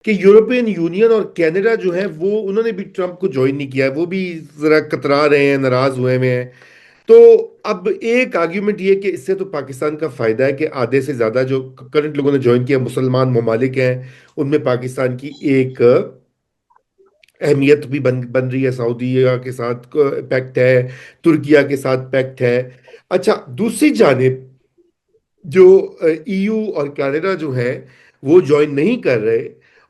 कि European union और Canada जो है वो उन्होंने भी ट्रंप को ज्वाइन नहीं किया है, वो भी जरा कतरा रहे हैं, नाराज हुए हुए हैं। तो अब एक आर्ग्यूमेंट ये कि इससे तो पाकिस्तान का फायदा है कि आधे से ज्यादा जो करंट लोगों ने ज्वाइन किया मुसलमान ममालिक हैं, उनमें पाकिस्तान की एक अहमियत भी बन बन रही है, सऊदीया के साथ पैक्ट है, तुर्किया के साथ पैक्ट है। अच्छा, दूसरी जानिब जो ईयू और कनाडा जो है वो ज्वाइन नहीं कर रहे,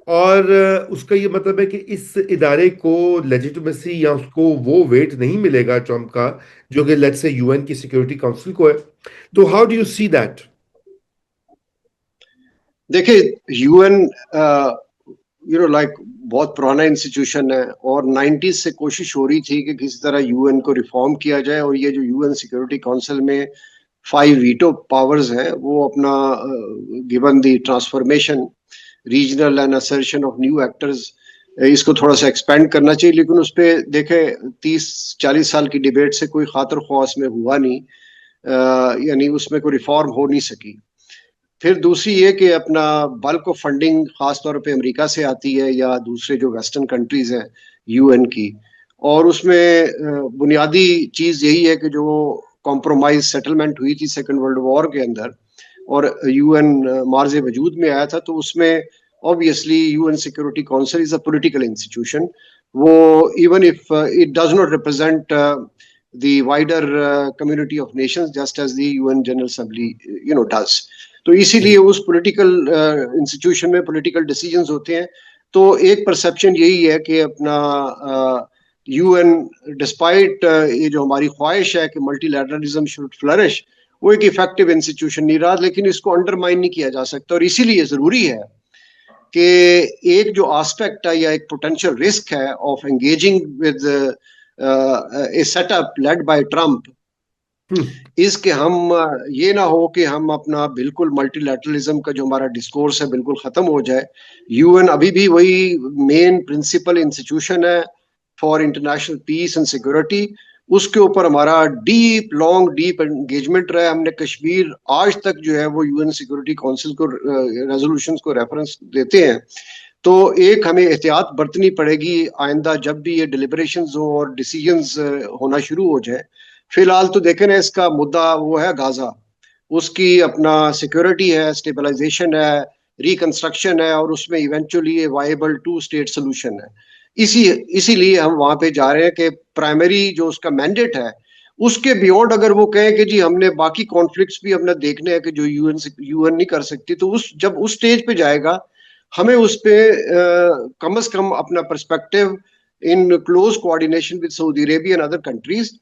और उसका ये मतलब है कि इस इदारे को लेजिटिमेसी या उसको वो वेट नहीं मिलेगा ट्रम्प का जो कि लेट्स से यूएन की सिक्योरिटी काउंसिल को है। तो how do you see that? देखिए, यूएन लाइक बहुत पुराना इंस्टीट्यूशन है, और 90s से कोशिश हो रही थी कि किसी तरह यूएन को रिफॉर्म किया जाए, और ये जो यूएन सिक्योरिटी काउंसिल में 5 वीटो पावर्स हैं, वो अपना given the transformation, regional and assertion of new actors, इसको थोड़ा सा एक्सपेंड करना चाहिए। लेकिन उस पर देखे 30-40 साल की डिबेट से कोई खातर ख्वाह में हुआ नहीं, यानी उसमें कोई रिफॉर्म हो नहीं सकी। फिर दूसरी ये कि अपना बल्क ऑफ फंडिंग खास तौर पे अमेरिका से आती है या दूसरे जो वेस्टर्न कंट्रीज हैं यूएन की, और उसमें बुनियादी चीज यही है कि जो कॉम्प्रोमाइज सेटलमेंट हुई थी सेकेंड वर्ल्ड वॉर के अंदर, और यूएन मार्ज वजूद में आया था, तो उसमें obviously UN security council is a political institution. वो even if it does not represent the wider community of nations just as the UN General Assembly does. तो इसीलिए उस पॉलिटिकल इंस्टीट्यूशन में पॉलिटिकल डिसीजंस होते हैं। तो एक परसेप्शन यही है कि अपना यूएन, डिस्पाइट ये जो हमारी ख्वाहिश है कि मल्टीलैटरलिज्म शुड फ्लरिश, वो एक इफेक्टिव इंस्टीट्यूशन नहीं रहा, लेकिन इसको अंडरमाइन नहीं किया जा सकता। और इसीलिए जरूरी है कि एक जो एस्पेक्ट है या एक पोटेंशियल रिस्क है of engaging with A setup led by Trump, इसके हम ये ना हो कि हम अपना बिल्कुल मल्टीलैटरलिज्म का जो हमारा डिस्कोर्स है बिल्कुल खत्म हो जाए। यूएन अभी भी वही मेन प्रिंसिपल इंस्टीट्यूशन है for international peace and security, उसके ऊपर हमारा डीप लॉन्ग डीप एंगेजमेंट रहा है। हमने कश्मीर आज तक जो है वो यूएन सिक्योरिटी काउंसिल को रेजोल्यूशन को रेफरेंस देते हैं। तो एक हमें एहतियात बरतनी पड़ेगी आइंदा जब भी ये डिलिबरेशंस हो और डिसीजंस होना शुरू हो जाए। फिलहाल तो देखें ना, इसका मुद्दा वो है गाजा, उसकी अपना सिक्योरिटी है, स्टेबलाइजेशन है, रिकंस्ट्रक्शन है, और उसमें इवेंचुअली ये वायबल 2 स्टेट सोल्यूशन है। इसीलिए हम वहां पे जा रहे हैं कि प्राइमरी जो उसका मैंडेट है उसके बियॉन्ड अगर वो कहें कि जी हमने बाकी कॉन्फ्लिक्ट्स भी अपना देखने हैं कि जो यूएन नहीं कर सकती, तो उस जब उस स्टेज पे जाएगा हमें उस पे कम से कम अपना perspective in close coordination with Saudi Arabia and other countries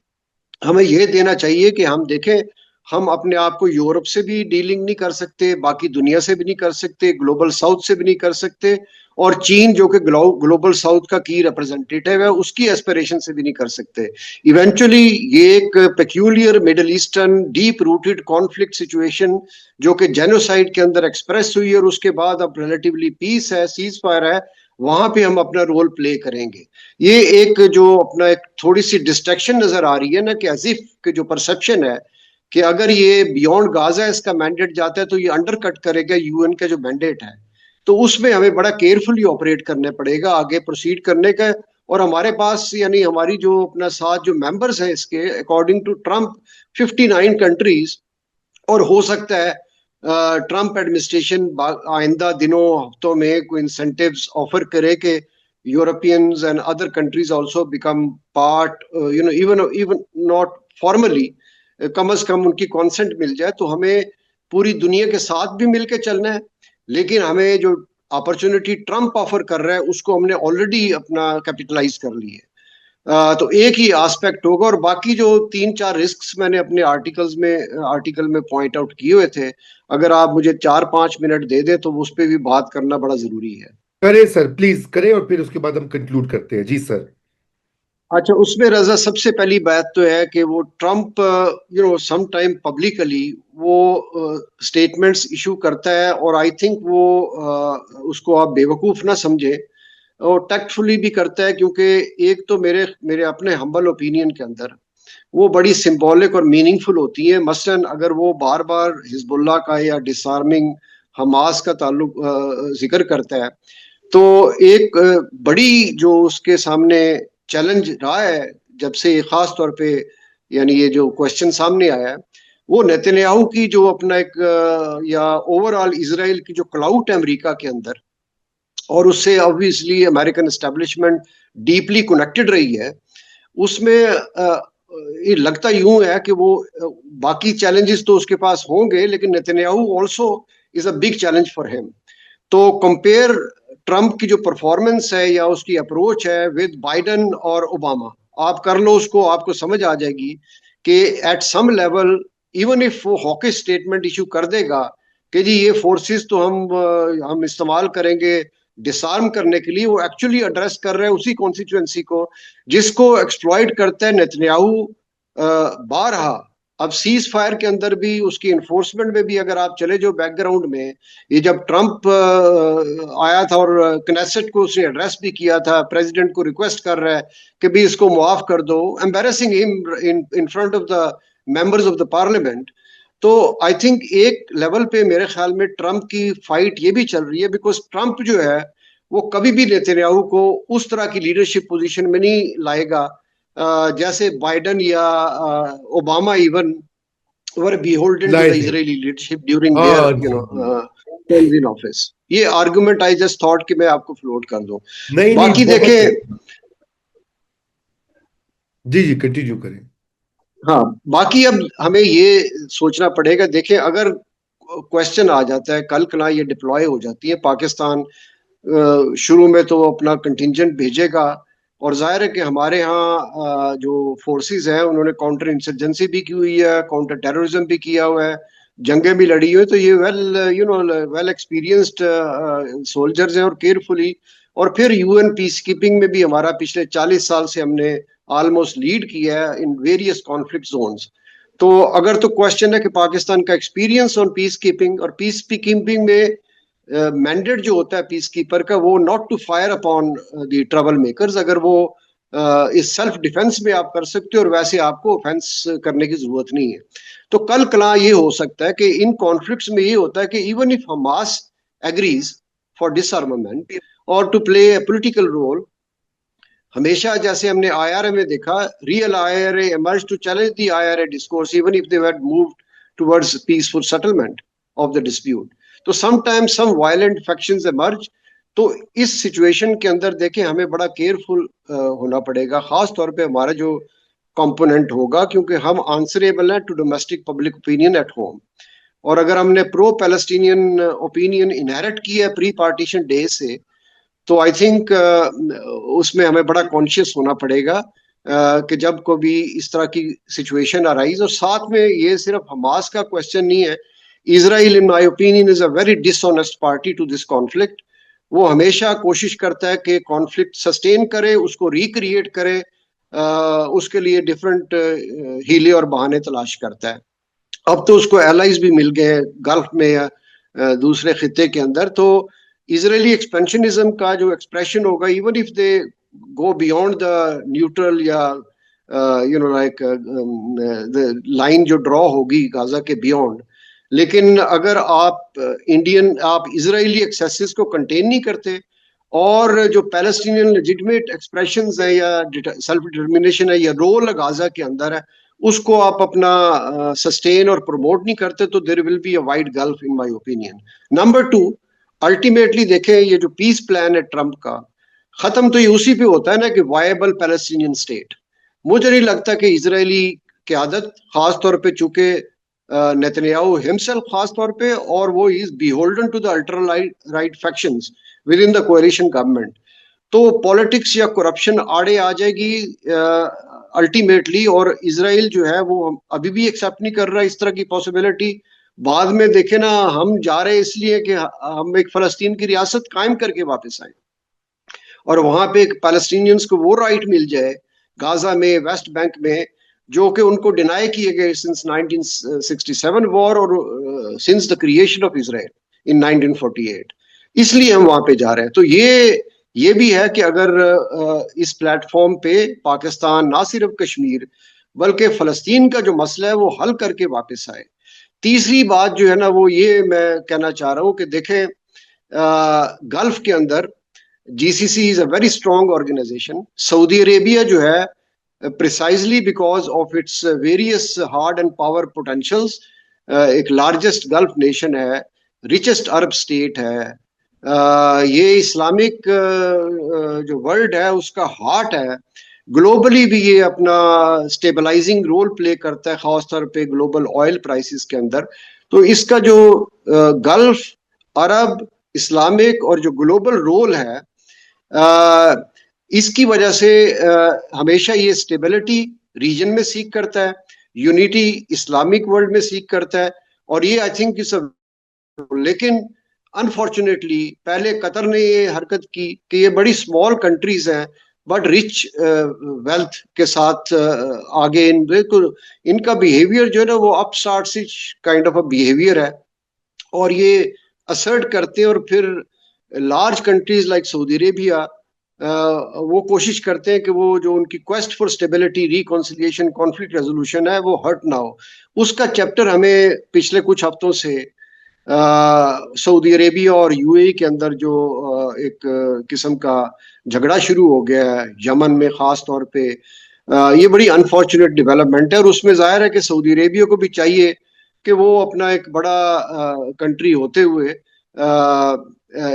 हमें यह देना चाहिए कि हम देखें, हम अपने आप को यूरोप से भी डीलिंग नहीं कर सकते, बाकी दुनिया से भी नहीं कर सकते, ग्लोबल साउथ से भी नहीं कर सकते, और चीन जो कि ग्लोबल साउथ का की रिप्रेजेंटेटिव है उसकी एस्पिरेशन से भी नहीं कर सकते। इवेंचुअली ये एक peculiar middle eastern deep rooted conflict situation जो कि जेनोसाइड के अंदर एक्सप्रेस हुई और उसके बाद अब रिलेटिवली पीस है, सीज फायर है, वहां पे हम अपना रोल प्ले करेंगे। ये एक जो अपना एक थोड़ी सी डिस्ट्रैक्शन नजर आ रही है ना, कि अजीफ के जो परसेप्शन है कि अगर ये बियॉन्ड गाजा इसका मैंडेट जाता है तो ये अंडरकट करेगा यूएन का जो मैंडेट है। तो उसमें हमें बड़ा केयरफुली ऑपरेट करना पड़ेगा आगे प्रोसीड करने का। और हमारे पास यानी हमारी जो अपना साथ जो मेंबर्स हैं इसके अकॉर्डिंग टू ट्रम्प 59 कंट्रीज, और हो सकता है ट्रम्प एडमिनिस्ट्रेशन आइंदा दिनों हफ्तों में कोई इंसेंटिव्स ऑफर करे कि Europeans and other countries also become part, even not formally, कम से कम उनकी कॉन्सेंट मिल जाए। तो हमें पूरी दुनिया के साथ भी मिलकर चलना है, लेकिन हमें जो अपॉर्चुनिटी ट्रम्प ऑफर कर रहा है उसको हमने ऑलरेडी अपना कैपिटलाइज कर ली है। तो एक ही एस्पेक्ट होगा, और बाकी जो 3-4 रिस्क्स मैंने अपने आर्टिकल में पॉइंट आउट किए हुए थे, अगर आप मुझे 4-5 मिनट दे दे तो उस पर भी बात करना बड़ा जरूरी है। करें सर, प्लीज करें, और फिर उसके बाद हम कंक्लूड करते हैं। जी सर। अच्छा, उसमें रजा सबसे पहली बात तो है कि वो ट्रम्प सम टाइम पब्लिकली वो स्टेटमेंट्स इशू करता है, और आई थिंक वो उसको आप बेवकूफ ना समझे, और टैक्टफुली भी करता है, क्योंकि एक तो मेरे मेरे अपने हम्बल ओपिनियन के अंदर वो बड़ी सिंबॉलिक और मीनिंगफुल होती है। मसलन अगर वो बार बार हिजबुल्लाह का या डिसआर्मिंग हमास का ताल्लुक जिक्र करता है, तो एक बड़ी जो उसके सामने चैलेंज रहा है जब से ये खास तौर पे यानी ये जो क्वेश्चन सामने आया है वो नेतन्याहू की जो अपना एक या ओवरऑल इसराइल की जो क्लाउट है अमेरिका के अंदर और उससे obviously American establishment deeply connected रही है उसमें ये लगता यूं है कि वो बाकी चैलेंजेस तो उसके पास होंगे लेकिन Netanyahu also is a big challenge for him. तो कंपेयर ट्रंप की जो परफॉर्मेंस है या उसकी अप्रोच है विद बाइडन और ओबामा आप कर लो उसको आपको समझ आ जाएगी कि at some level even if वो हॉकिश स्टेटमेंट इशू कर देगा कि जी ये फोर्सेस तो हम इस्तेमाल करेंगे डिसआर्म करने के लिए वो एक्चुअली एड्रेस कर रहे हैं उसी कॉन्स्टिट्यूएंसी को जिसको एक्सप्लॉइट करता है नेतन्याहू बारहा। अब सीज फायर के अंदर भी उसकी इन्फोर्समेंट में भी अगर आप चले जो बैकग्राउंड में ये जब ट्रंप आया था और कनेसेट को उसने एड्रेस भी किया था प्रेसिडेंट को रिक्वेस्ट कर रहा है कि भी इसको मुआफ कर दो embarrassing him in front of the members of the parliament. तो आई थिंक एक लेवल पे मेरे ख्याल में ट्रंप की फाइट ये भी चल रही है बिकॉज ट्रंप जो है वो कभी भी नेतन्याहू को उस तरह की लीडरशिप पोजीशन में नहीं लाएगा जैसे बाइडन या Obama even were beholden to लाए the थे। Israeli leadership during their हाँ जी जी। terms in office। ये आर्गुमेंट आई जस्ट थॉट कि मैं आपको फ्लोट कर दूं। नहीं नहीं, बाकी बहुत। देखें जी जी, कंटिन्यू करें। हाँ बाकी अब हमें ये सोचना पड़ेगा देखें अगर क्वेश्चन आ जाता है कल कला ये डिप्लॉय हो जाती है पाकिस्तान शुरू में तो अपना कंटिजेंट भेजेगा और जाहिर है कि हमारे यहाँ जो फोर्सेस हैं उन्होंने काउंटर इंसर्जेंसी भी की हुई है काउंटर टेररिज्म भी किया हुआ है जंगें भी लड़ी हुई है तो ये वेल एक्सपीरियंस्ड सोल्जर्स हैं और केयरफुली और फिर यूएन पीस कीपिंग में भी हमारा पिछले 40 साल से हमने ऑलमोस्ट लीड किया है इन वेरियस कॉन्फ्लिक्ट जोन्स। तो अगर तो क्वेश्चन है कि पाकिस्तान का एक्सपीरियंस ऑन पीस कीपिंग और पीस कीपिंग में मैंडेट जो होता है पीस कीपर का वो not to fire upon the trouble makers अगर वो इस सेल्फ डिफेंस में आप कर सकते हो और वैसे आपको ऑफेंस करने की जरूरत नहीं है। तो कल कला ये हो सकता है कि इन कॉन्फ्लिक्ट्स में ये होता है कि even if Hamas agrees for disarmament और to play a political role हमेशा जैसे हमने आईआरए में देखा real IRA emerged to challenge the IRA discourse even if they had moved towards peaceful settlement of the dispute। तो sometimes some violent factions emerge। तो इस situation के अंदर देखें हमें बड़ा केयरफुल होना पड़ेगा खास तौर पे हमारा जो कंपोनेंट होगा क्योंकि हम आंसरेबल हैं to domestic public opinion at home और अगर हमने प्रो पैलेस्टीनियन ओपिनियन इनहेरिट किया है प्री पार्टीशन डे से तो आई थिंक उसमें हमें बड़ा कॉन्शियस होना पड़ेगा कि जब को भी इस तरह की सिचुएशन अराइज और साथ में ये सिर्फ हमास का क्वेश्चन नहीं है Israel in my opinion is a very dishonest party to this conflict. वो हमेशा कोशिश करता है कि कॉन्फ्लिक्ट सस्टेन करे उसको रिक्रिएट करे उसके लिए डिफरेंट हीले और बहाने तलाश करता है। अब तो उसको एलाइज भी मिल गए हैं गल्फ में या दूसरे खिते के अंदर। तो इजरायली एक्सपेंशनिज्म का जो एक्सप्रेशन होगा even if they go beyond the neutral या लाइक द लाइन जो ड्रॉ होगी गाजा के बियॉन्ड लेकिन अगर आप इजरायली एक्सेसेस को कंटेन नहीं करते और जो पैलेस्टीनियन लेजिटिमेट एक्सप्रेशंस है या सेल्फ डिटर्मिनेशन है या रोल गाजा के अंदर है उसको आप अपना सस्टेन और प्रमोट नहीं करते तो there will be a wide gulf in my opinion. Number two ultimately देखें ये जो पीस प्लान है ट्रंप का खत्म तो ये उसी पे होता है ना कि वायबल पैलेस्टीनियन स्टेट। मुझे नहीं लगता कि इजरायली क़यादत खास तौर पे चूंकि नेतन्याहू हिमसेल्फ खास तौर पे और वो is beholden to the ultra right factions within the coalition government तो पॉलिटिक्स या करप्शन आड़े आ जाएगी अल्टीमेटली और इसराइल जो है वो अभी भी एक्सेप्ट नहीं कर रहा इस तरह की पॉसिबिलिटी। बाद में देखे ना हम जा रहे इसलिए कि हम एक फलस्तीन की रियासत कायम करके वापस आए और वहां पे पैलेस्टीनियंस को वो राइट मिल जाए गाजा में वेस्ट बैंक में जो कि उनको डिनाई किए गए सिंस 1967 वॉर और since the creation of Israel in 1948 इसलिए हम वहां पे जा रहे हैं। तो ये भी है कि अगर इस प्लेटफॉर्म पे पाकिस्तान ना सिर्फ कश्मीर बल्कि फलस्तीन का जो मसला है वो हल करके वापस आए। तीसरी बात जो है ना वो ये मैं कहना चाह रहा हूं कि देखें गल्फ के अंदर GCC is a very strong organisation. Saudi Arabia जो है, precisely because of its various hard and power potentials, एक लार्जेस्ट गल्फ नेशन है, रिचेस्ट अरब स्टेट है, ये इस्लामिक जो वर्ल्ड है उसका हार्ट है। ग्लोबली भी ये अपना स्टेबलाइजिंग रोल प्ले करता है, खासतौर पे ग्लोबल ऑयल प्राइसेस के अंदर। तो इसका जो गल्फ, अरब, इस्लामिक और जो ग्लोबल रोल है, इसकी वजह से हमेशा ये स्टेबिलिटी रीजन में सीख करता है, यूनिटी इस्लामिक वर्ल्ड में सीख करता है। और ये आई थिंक इस, लेकिन अनफॉर्चुनेटली पहले कतर ने ये हरकत की कि ये बड़ी स्मॉल कंट्रीज हैं बट रिच वेल्थ के साथ आगे इन, तो इनका बिहेवियर जो है ना वो upstart kind of a behaviour है। और ये असर्ट करते हैं और फिर large countries like Saudi Arabia वो कोशिश करते हैं कि वो जो उनकी quest for stability, reconciliation, conflict resolution है वो हर्ट ना हो। उसका चैप्टर हमें पिछले कुछ हफ्तों से सऊदी अरेबिया और यूएई के अंदर जो एक किस्म का झगड़ा शुरू हो गया है यमन में खास तौर पे, ये बड़ी अनफॉर्चुनेट डेवलपमेंट है। और उसमें जाहिर है कि सऊदी अरेबिया को भी चाहिए कि वो अपना एक बड़ा कंट्री होते हुए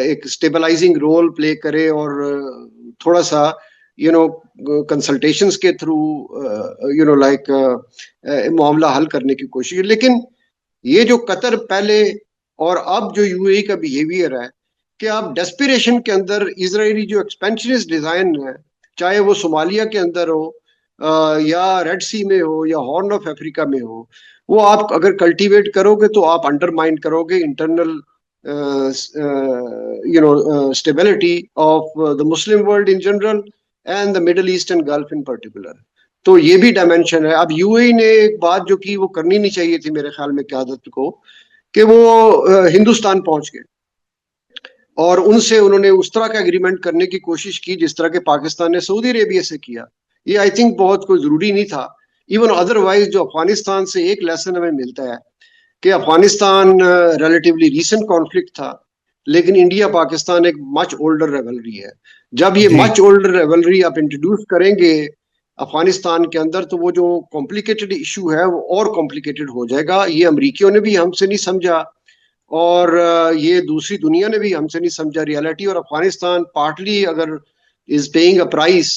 एक स्टेबलाइजिंग रोल प्ले करे और थोड़ा सा यू नो कंसल्टेशंस के थ्रू लाइक मामला हल करने की कोशिश। लेकिन ये जो कतर पहले और अब जो यूएई का बिहेवियर है कि आप डेस्पिरेशन के अंदर इजरायली जो एक्सपेंशनिस्ट डिजाइन है, चाहे वो सोमालिया के अंदर हो या रेड सी में हो या हॉर्न ऑफ अफ्रीका में हो, वो आप अगर कल्टीवेट करोगे तो आप अंडरमाइन करोगे internal stability of the Muslim world in general and the middle east and gulf in particular. तो ये भी डायमेंशन है। अब यूएई ने एक बात जो की वो करनी नहीं चाहिए थी मेरे ख्याल में क्यादत को, कि वो हिंदुस्तान पहुंच गए और उनसे उन्होंने उस तरह का एग्रीमेंट करने की कोशिश की जिस तरह के पाकिस्तान ने सऊदी अरेबिया से किया। ये आई थिंक बहुत कोई जरूरी नहीं था। इवन अदरवाइज जो अफगानिस्तान से एक लेसन हमें मिलता है कि अफगानिस्तान रिलेटिवली रीसेंट कॉन्फ्लिक्ट था, लेकिन इंडिया पाकिस्तान एक मच ओल्डर रेवलरी है। जब ये जी। मच ओल्डर रेवलरी आप इंट्रोड्यूस करेंगे अफगानिस्तान के अंदर तो वो जो कॉम्प्लिकेटेड इशू है वो और कॉम्प्लिकेटेड हो जाएगा। ये अमरीकियों ने भी हमसे नहीं समझा और ये दूसरी दुनिया ने भी हमसे नहीं समझा रियलिटी। और अफगानिस्तान पार्टली अगर is paying a price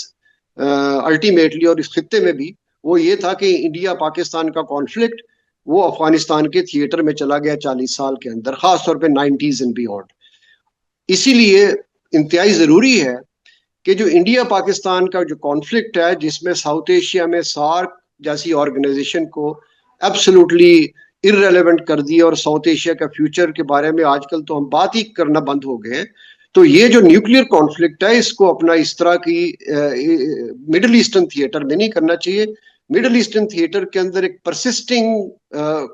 ultimately, और इस खत्ते में भी वो ये था कि इंडिया पाकिस्तान का कॉन्फ्लिक्ट वो अफगानिस्तान के थिएटर में चला गया 40 साल के अंदर, खासतौर पे 90s एंड बियॉन्ड। इसीलिए इंतहाई जरूरी है कि जो इंडिया पाकिस्तान का जो कॉन्फ्लिक्ट है जिसमें साउथ एशिया में सार्क जैसी ऑर्गेनाइजेशन को एब्सोल्युटली इररेलेवेंट कर दिया और साउथ एशिया का फ्यूचर के बारे में आजकल तो हम बात ही करना बंद हो गए हैं। तो ये जो न्यूक्लियर कॉन्फ्लिक्ट है इसको अपना इस तरह की मिडिल ईस्टर्न थिएटर में नहीं करना चाहिए। मिडिल ईस्टर्न थिएटर के अंदर एक परसिस्टिंग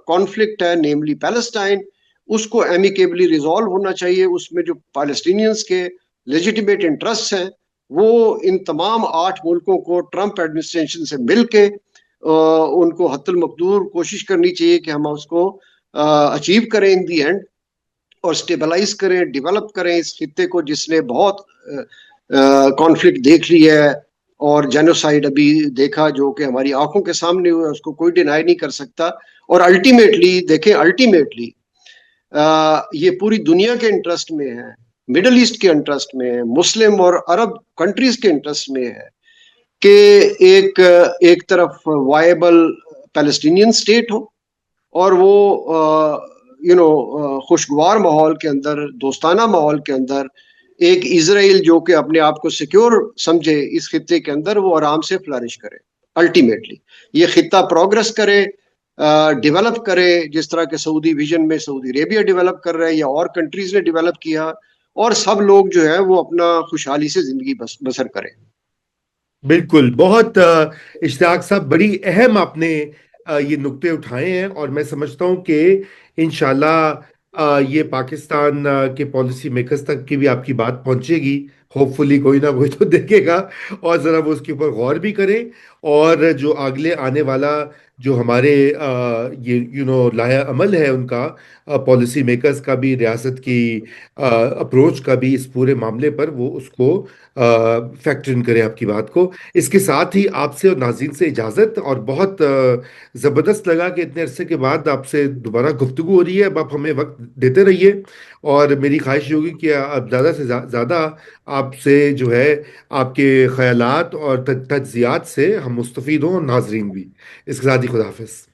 कॉन्फ्लिक्ट है नेमली पैलेस्टाइन, उसको एमिकेबली रिजॉल्व होना चाहिए। उसमें जो पैलेस्टीनियंस के लेजिटिमेट इंटरेस्ट हैं वो इन तमाम 8 मुल्कों को ट्रंप एडमिनिस्ट्रेशन से मिलके उनको हत्तुल मकदूर कोशिश करनी चाहिए कि हम उसको अचीव करें इन दी एंड, और स्टेबलाइज करें, डेवलप करें इस खित्ते को जिसने बहुत कॉन्फ्लिक्ट देख ली है और जेनोसाइड अभी देखा जो कि हमारी आंखों के सामने हुआ, उसको कोई डिनाई नहीं कर सकता। और अल्टीमेटली देखें, अल्टीमेटली ये पूरी दुनिया के इंटरेस्ट में है, मिडल ईस्ट के इंटरेस्ट में है, मुस्लिम और अरब कंट्रीज के इंटरेस्ट में है कि एक एक तरफ वायबल पैलेस्टीनियन स्टेट हो और वो खुशगवार माहौल के अंदर, दोस्ताना माहौल के अंदर एक इजराइल जो कि अपने आप को सिक्योर समझे इस खित्ते के अंदर, वो आराम से फ्लरिश करे। अल्टीमेटली ये खित्ता प्रोग्रेस करे, डेवलप करे, जिस तरह के सऊदी विजन में सऊदी अरेबिया डेवलप कर रहे हैं या और कंट्रीज ने डेवलप किया, और सब लोग जो है वो अपना खुशहाली से जिंदगी बसर करें। बिल्कुल, बहुत इश्तियाक साहब, बड़ी अहम आपने ये नुक्ते उठाए हैं और मैं समझता हूं कि इंशाल्लाह ये पाकिस्तान के पॉलिसी मेकर्स तक की भी आपकी बात पहुंचेगी। होपफुली कोई ना कोई तो देखेगा और ज़रा वो उसके ऊपर गौर भी करें और जो अगले आने वाला जो हमारे ये लाया अमल है उनका, पॉलिसी मेकर्स का भी, रियासत की अप्रोच का भी इस पूरे मामले पर, वो उसको फैक्टर इन करें आपकी बात को। इसके साथ ही आपसे और नाज़रीन से इजाज़त, और बहुत ज़बरदस्त लगा कि इतने अरसे के बाद आपसे दोबारा गुफ्तगू हो रही है। अब आप हमें वक्त देते रहिए, और मेरी ख्वाहिश होगी कि आप ज़्यादा से ज़्यादा आपसे जो है आपके ख्यालात और तज्जियात से हम मुस्तफ़ीद हों, और नाजरीन भी। इसके साथ ही खुदा हाफिज़।